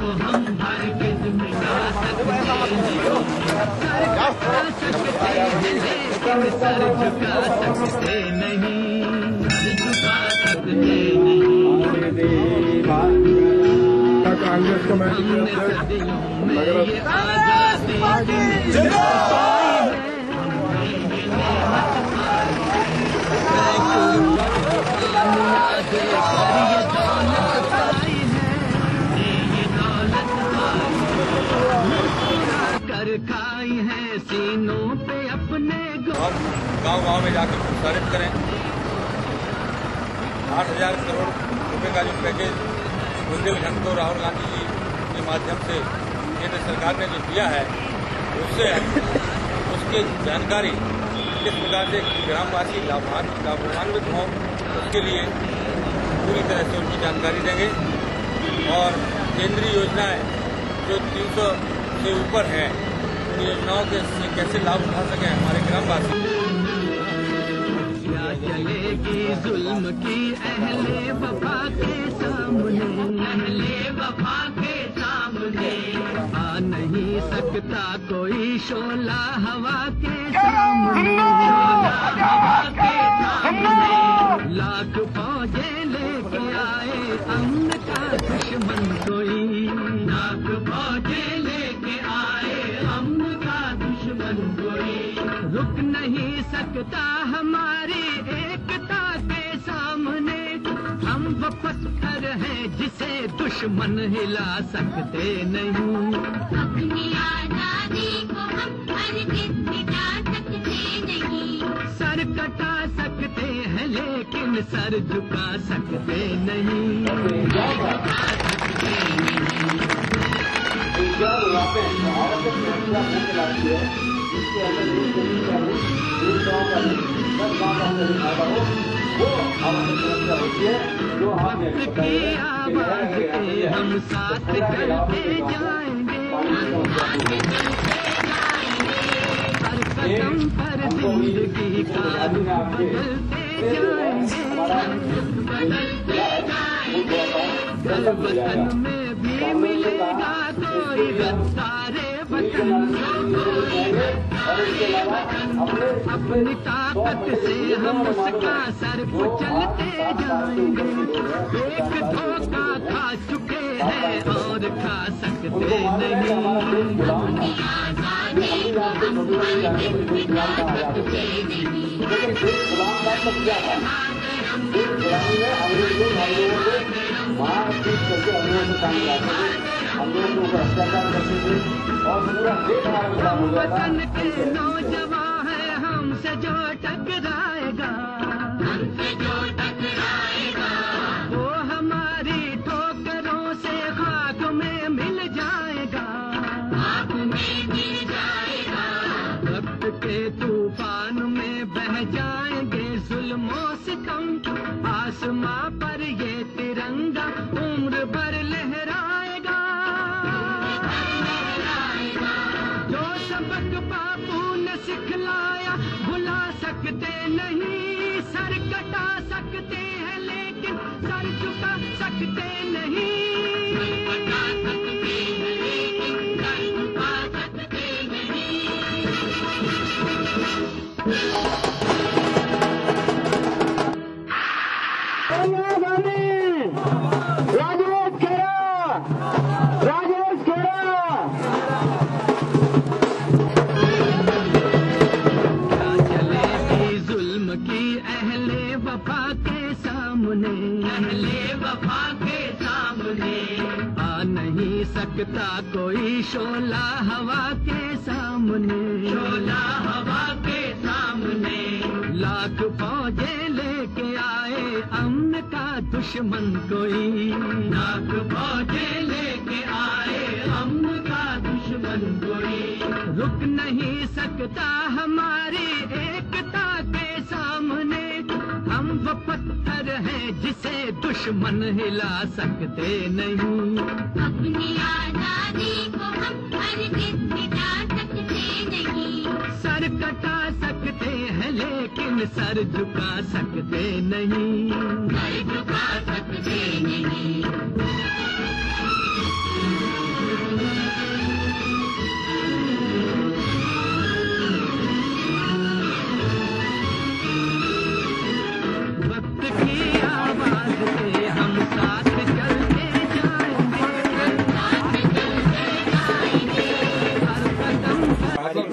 को हम हरगिज़ मिटा सकते नहीं। सर कटा सकते हैं लेकिन सर झुका सकते नहीं, सर झुका सकते नहीं। कांग्रेस कमेटी हमने सदियों में ये आजादी कर खाई है सीनों पे अपने। गांव-गांव में जाकर प्रसारित करें। 8,000 करोड़ रुपए का जो पैकेज बुंदेलखंड को राहुल गांधी जी के माध्यम से केंद्र सरकार ने जो दिया है, उससे उसकी जानकारी किस प्रकार से ग्रामवासी लाभान्वित हों, उसके लिए पूरी तरह से उनकी जानकारी देंगे। और केंद्रीय योजनाएं जो 300 से ऊपर हैं, उन योजनाओं के से कैसे लाभ उठा सकें हमारे ग्रामवासी। चलेगी जुल्म की अहले वफा के सामने, अहले वफा के सामने आ नहीं सकता कोई शोला हवा के सामने, शोला हवा के सामने। लाख फौजें लेके आए अमन का दुश्मन कोई, लाख फौजें लेके आए अमन का दुश्मन कोई। रुक नहीं सकता हमारी एकता के सामने, हम वो पत्थर हैं जिसे दुश्मन हिला सकते नहीं। अपनी आजादी को हम हरगिज़ मिटा सकते नहीं। सर कटा सकते हैं लेकिन सर झुका सकते नहीं, झुका सकते नहीं। वक्त की आवाज के हम साथ चलते जाएंगे, हर कदम पर जिंदगी का रुख बदलते जाएंगे, बदलते जाएंगे। कल वतन में भी मिलेगा कोई सारे वतन, अपनी ताकत से हम उसका सर कुचलते जाएंगे। एक धोखा खा चुके हैं और खा सकते नहीं। अपनी आजादी को हम हरगिज़ मिटा सकते नहीं। वतन के नौजवान हैं, हमसे जो टकराएगा, हमसे जो टकराएगा वो हमारी ठोकरों से खाक में मिल जाएगा, खाक में गिर जाएगा। वक्त के तूफान में बह जाएंगे जुल्मों सितम, आसमां पर ये तिरंगा उम्र भर लहराएगा। जो सबक बापू ने सिखलाया भुला सकते नहीं, सर कटा सकते हैं लेकिन सर झुका सकते नहीं, सर कटा सकते हैं लेकिन सर झुका सकते नहीं। चलेगी जुल्म की अहले वफा के सामने, अहले वफा के सामने आ नहीं सकता कोई शोला हवा के सामने, शोला हवा के सामने। लाख फौजें लेके आए अमन का दुश्मन कोई, लाख फौजें लेके आए अमन का दुश्मन कोई। रुक नहीं सकता हमारी एकता के सामने, हम वो पत्थर हैं जिसे दुश्मन हिला सकते नहीं। अपनी आजादी को हम हरगिज़ मिटा सकते नहीं। सर कटा सकते हैं लेकिन सर झुका सकते नहीं, सर झुका सकते नहीं।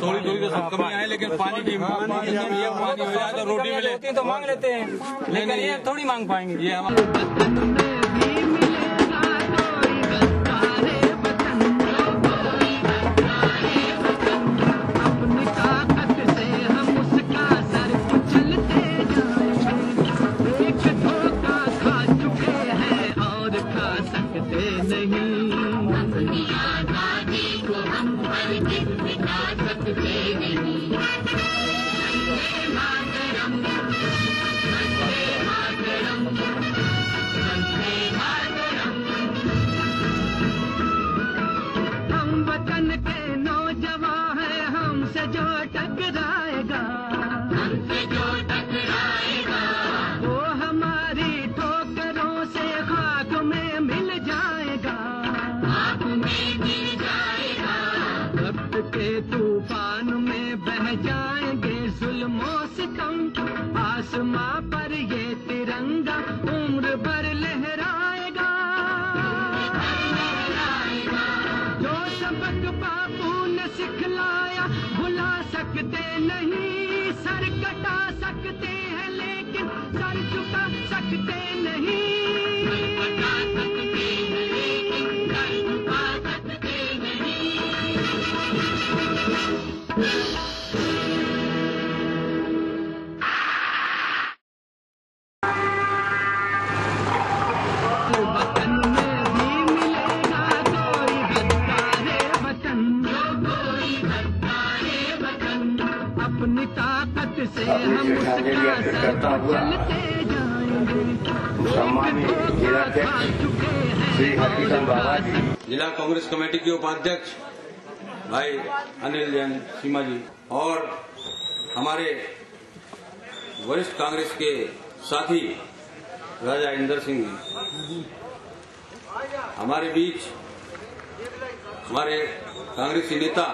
थोड़ी तो सब कमियां हैं, लेकिन पानी की पानी हो जाए तो रोटी मिले तो मांग लेते हैं, लेकिन ये थोड़ी मांग पाएंगे। ये हमारा तूफान में बह जाएंगे जुल्मों सितम, आसमां पर ये तिरंगा उम्र भर लहराएगा। जो सबक बापू ने सिखलाया भुला सकते नहीं, सर कटा सकते हैं लेकिन सर झुका सकते नहीं। अपनी ताकत से हम उसका सर चलते जाएंगे। सम्मानित जिलाध्यक्ष श्री हकीकत बाबा जी, जिला कांग्रेस कमेटी के उपाध्यक्ष भाई अनिल जैन सीमा जी और हमारे वरिष्ठ कांग्रेस के साथी राजा इंदर सिंह जी, हमारे बीच हमारे कांग्रेसी नेता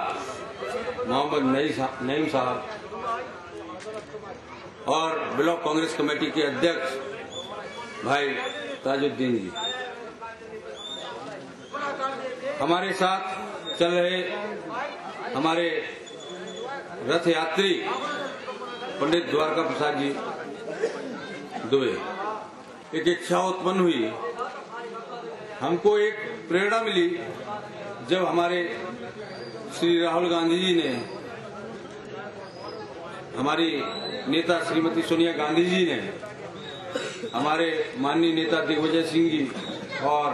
मोहम्मद नईम साहब और ब्लॉक कांग्रेस कमेटी के अध्यक्ष भाई ताजुद्दीन जी, हमारे साथ चल रहे हमारे रथ यात्री पंडित द्वारका प्रसाद जी दुबे। एक इच्छा उत्पन्न हुई, हमको एक प्रेरणा मिली जब हमारे श्री राहुल गांधी जी ने, हमारी नेता श्रीमती सोनिया गांधी जी ने, हमारे माननीय नेता दिग्विजय सिंह जी और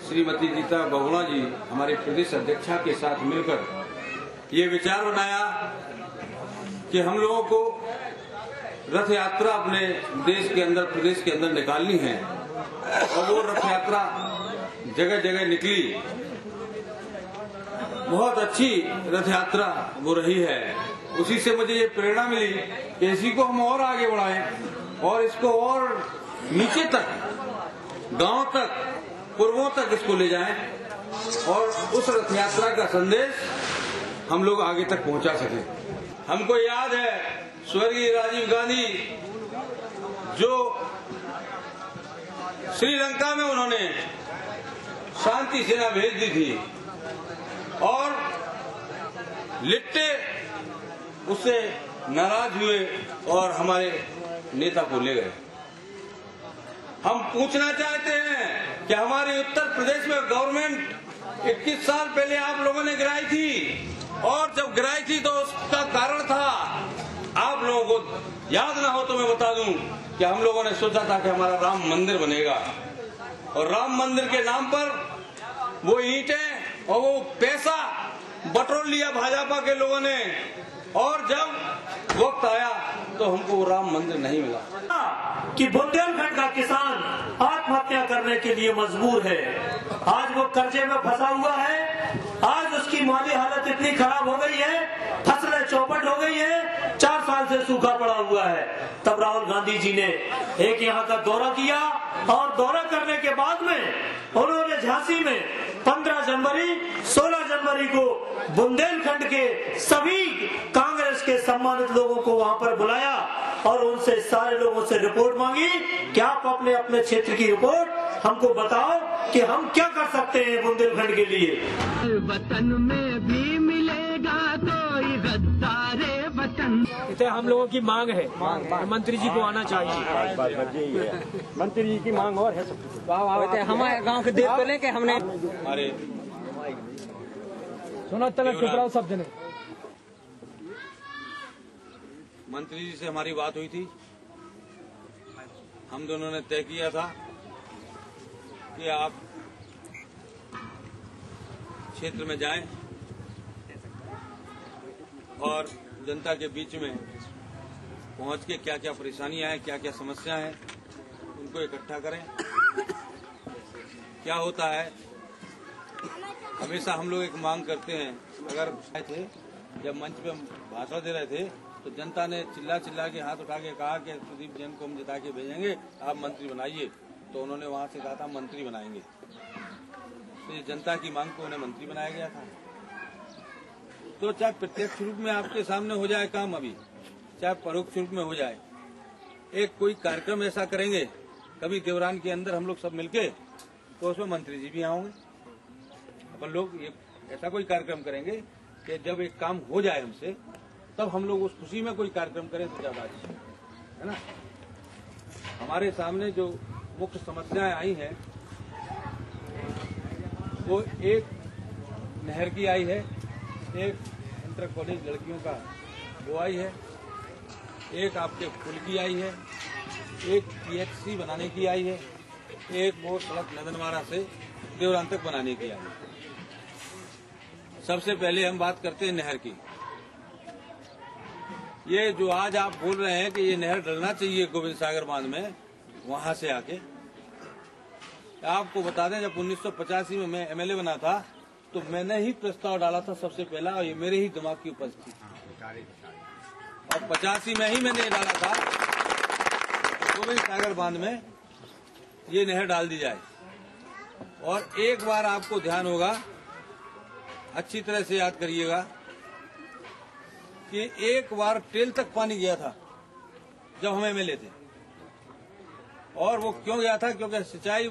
श्रीमती गीता बहुगुणा जी हमारे प्रदेश अध्यक्षा के साथ मिलकर ये विचार बनाया कि हम लोगों को रथ यात्रा अपने देश के अंदर, प्रदेश के अंदर निकालनी है। और वो रथ यात्रा जगह जगह निकली, बहुत अच्छी रथ यात्रा वो रही है। उसी से मुझे ये प्रेरणा मिली कि इसी को हम और आगे बढ़ाएं और इसको और नीचे तक, गांव तक, पूर्वों तक इसको ले जाएं और उस रथ यात्रा का संदेश हम लोग आगे तक पहुंचा सकें। हमको याद है स्वर्गीय राजीव गांधी जो श्रीलंका में उन्होंने शांति सेना भेज दी थी और लिट्टे उससे नाराज हुए और हमारे नेता को ले गए। हम पूछना चाहते हैं कि हमारे उत्तर प्रदेश में गवर्नमेंट 21 साल पहले आप लोगों ने गिराई थी और जब गिराई थी तो उसका कारण था, आप लोगों को याद ना हो तो मैं बता दूं कि हम लोगों ने सोचा था कि हमारा राम मंदिर बनेगा और राम मंदिर के नाम पर वो ईंटें और वो पैसा बटोर लिया भाजपा के लोगों ने और जब वक्त आया तो हमको वो राम मंदिर नहीं मिला। कि बुंदेलखंड का किसान आत्महत्या करने के लिए मजबूर है। आज वो कर्जे में फंसा हुआ है, आज उसकी माली हालत इतनी खराब हो गई है, फसलें चौपट हो गई है, 4 साल से सूखा पड़ा हुआ है। तब राहुल गांधी जी ने एक यहाँ का दौरा किया और दौरा करने के बाद में उन्होंने झांसी में 15 जनवरी 16 जनवरी को बुंदेलखंड के सभी कांग्रेस के सम्मानित लोगों को वहां पर बुलाया और उनसे सारे लोगों से रिपोर्ट मांगी कि आप अपने अपने क्षेत्र की रिपोर्ट हमको बताओ कि हम क्या कर सकते हैं बुंदेलखंड के लिए। वतन में भी मिलेगा कोई इतने हम लोगों की मांग है, मंत्री जी को आना चाहिए। मंत्री जी की मांग और है हमारे गांव के देख पहले के हमने हमारे सुना तक चुप रहो सब जने। मंत्री जी से हमारी बात हुई थी। हम दोनों ने तय किया था कि आप क्षेत्र में जाएं और जनता के बीच में पहुंच के क्या क्या परेशानियां हैं, क्या क्या समस्याएं हैं, उनको इकट्ठा करें। क्या होता है, हमेशा हम लोग एक मांग करते हैं। अगर आए थे जब मंच पे भाषण दे रहे थे तो जनता ने चिल्ला चिल्ला के हाथ उठा के कहा कि सुदीप जैन को हम जिता के भेजेंगे, आप मंत्री बनाइए। तो उन्होंने वहां से कहा था मंत्री बनाएंगे। तो ये जनता की मांग को उन्हें मंत्री बनाया गया था। तो चाहे प्रत्यक्ष रूप में आपके सामने हो जाए काम अभी, चाहे परोक्ष रूप में हो जाए, एक कोई कार्यक्रम ऐसा करेंगे कभी देवरान के अंदर हम लोग सब मिलके, तो उसमें मंत्री जी भी आएंगे। अपन लोग ये ऐसा कोई कार्यक्रम करेंगे कि जब एक काम हो जाए हमसे, तब हम लोग उस खुशी में कोई कार्यक्रम करें तो ज्यादा अच्छा है ना। हमारे सामने जो मुख्य समस्याएं आई हैं वो एक नहर की आई है, एक इंटर कॉलेज लड़कियों का वो आई है, एक आपके पुल की आई है, एक PHC बनाने की आई है, एक वो सड़क नदनवारा से देवरान तक बनाने की आई है। सबसे पहले हम बात करते हैं नहर की। ये जो आज आप बोल रहे हैं कि ये नहर डलना चाहिए गोविंद सागर बांध में, वहां से आके आपको बता दें, जब 1985 में मैं MLA बना था तो मैंने ही प्रस्ताव डाला था सबसे पहला, और ये मेरे ही दिमाग की उपज थी। और 85 में ही मैंने डाला था गोविंद सागर बांध में ये नहर डाल दी जाए। और एक बार आपको ध्यान होगा, अच्छी तरह से याद करिएगा कि एक बार टेल तक पानी गया था जब हम MLA थे। और वो क्यों गया था? क्योंकि सिंचाई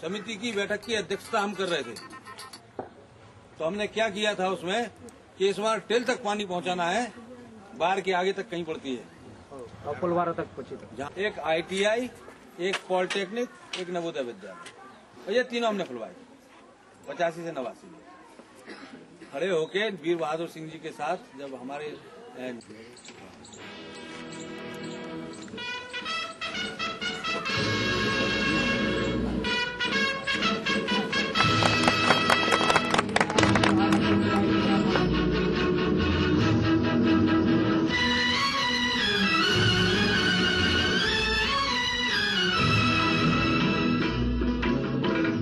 समिति की बैठक की अध्यक्षता हम कर रहे थे। तो हमने क्या किया था उसमें कि इस बार टेल तक पानी पहुंचाना है, बाहर के आगे तक कहीं पड़ती है और पुलवारा तक पहुंची तक। एक ITI, एक पॉलिटेक्निक, एक नवोदय विद्यालय, और ये तीनों हमने खुलवाए 85 से 89 में। खड़े होके वीर बहादुर सिंह जी के साथ जब हमारे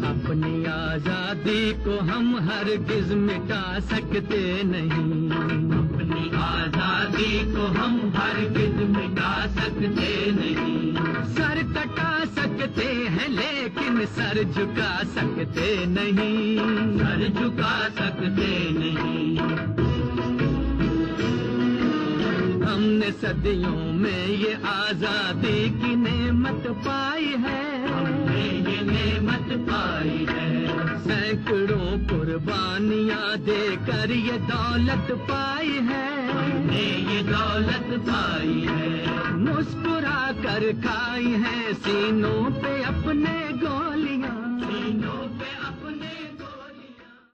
अपनी आजादी को हम हरगिज मिटा सकते नहीं, अपनी आजादी को हम हरगिज मिटा सकते नहीं। सर कटा सकते हैं लेकिन सर झुका सकते नहीं, सर झुका सकते नहीं। हमने सदियों में ये आजादी की नेमत पाई है, हमने ये नेमत पाई है। सैकड़ों कुर्बानियां देकर ये दौलत पाई है, हमने ये दौलत पाई है। मुस्कुरा कर खाई है सीनों पे अपने